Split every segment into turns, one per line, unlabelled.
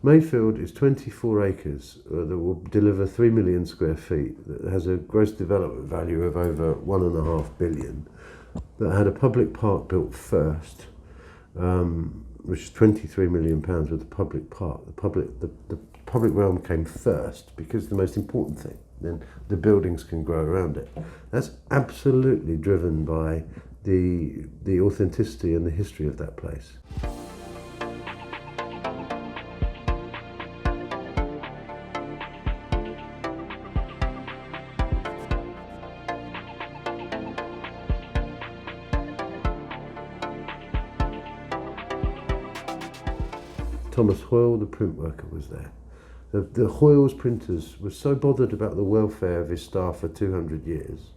Mayfield is 24 acres that will deliver 3 million square feet, that has a gross development value of over 1.5 billion, that had a public park built first, which is £23 million with the public park. The public realm came first because the most important thing, then the buildings can grow around it. That's absolutely driven by the authenticity and the history of that place. Thomas Hoyle, the print worker, was there. The Hoyle's printers were so bothered about the welfare of his staff for 200 years.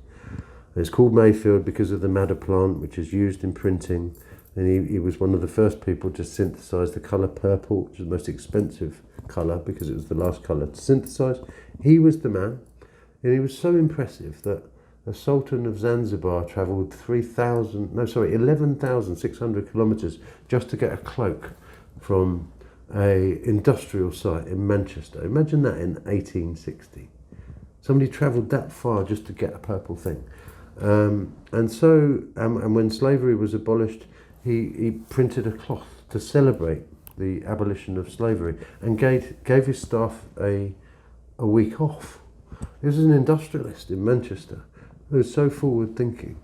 It's called Mayfield because of the madder plant, which is used in printing, and he was one of the first people to synthesise the colour purple, which is the most expensive colour because it was the last colour to synthesise. He was the man, and he was so impressive that the Sultan of Zanzibar travelled 11,600 kilometres just to get a cloak from a industrial site in Manchester. Imagine that in 1860. Somebody travelled that far just to get a purple thing. And when slavery was abolished, he printed a cloth to celebrate the abolition of slavery and gave his staff a week off. He was an industrialist in Manchester who was so forward thinking.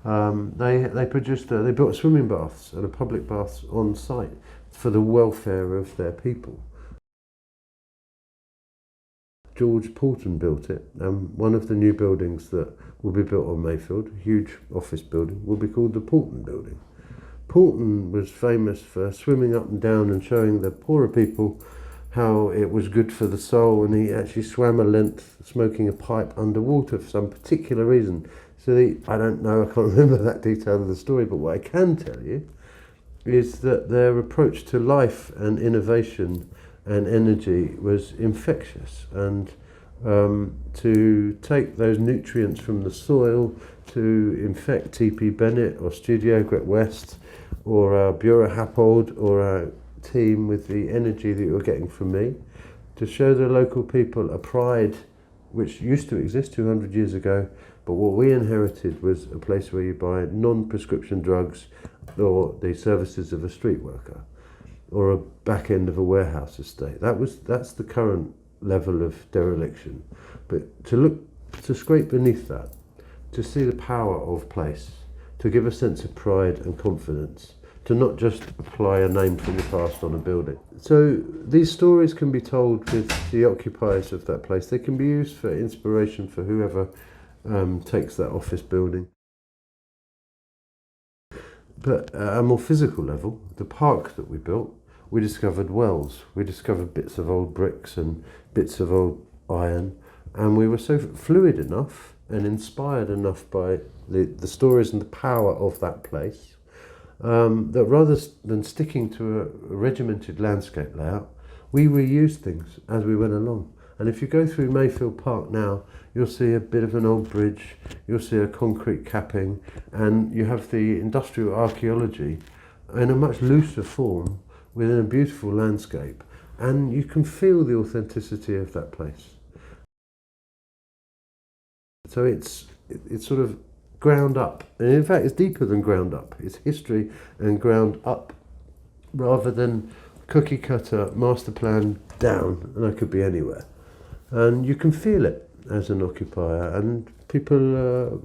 They built swimming baths and a public baths on site for the welfare of their people. George Porton built it, and one of the new buildings that will be built on Mayfield, a huge office building, will be called the Porton Building. Porton was famous for swimming up and down and showing the poorer people how it was good for the soul, and he actually swam a length smoking a pipe underwater for some particular reason. So I don't know, I can't remember that detail of the story, but what I can tell you is that their approach to life and innovation and energy was infectious, and to take those nutrients from the soil to infect T.P. Bennett or Studio Gret West or Bura Happold or our team with the energy that you're getting from me, to show the local people a pride which used to exist 200 years ago, but what we inherited was a place where you buy non-prescription drugs or the services of a street worker or a back end of a warehouse estate. That's the current level of dereliction. But to scrape beneath that, to see the power of place, to give a sense of pride and confidence, to not just apply a name from the past on a building. So these stories can be told with the occupiers of that place. They can be used for inspiration for whoever takes that office building. But at a more physical level, the park that we built, we discovered wells. We discovered bits of old bricks and bits of old iron, and we were so fluid enough and inspired enough by the stories and the power of that place that rather than sticking to a regimented landscape layout, we reused things as we went along. And if you go through Mayfield Park now, you'll see a bit of an old bridge, you'll see a concrete capping, and you have the industrial archaeology in a much looser form within a beautiful landscape, and you can feel the authenticity of that place. So it's sort of ground up, and in fact it's deeper than ground up. It's history and ground up, rather than cookie cutter master plan down, and I could be anywhere. And you can feel it as an occupier, and people,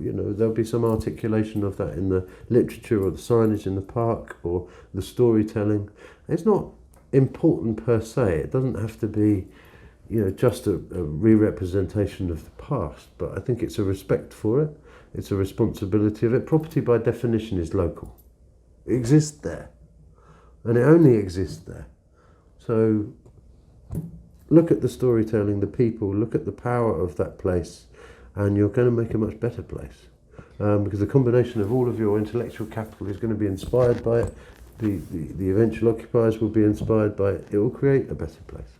there'll be some articulation of that in the literature or the signage in the park or the storytelling. It's not important per se. It doesn't have to be, just a re-representation of the past, but I think it's a respect for it. It's a responsibility of it. Property by definition is local. It exists there, and it only exists there. So look at the storytelling, the people, look at the power of that place, and you're going to make a much better place. Because the combination of all of your intellectual capital is going to be inspired by it. The eventual occupiers will be inspired by it. It will create a better place.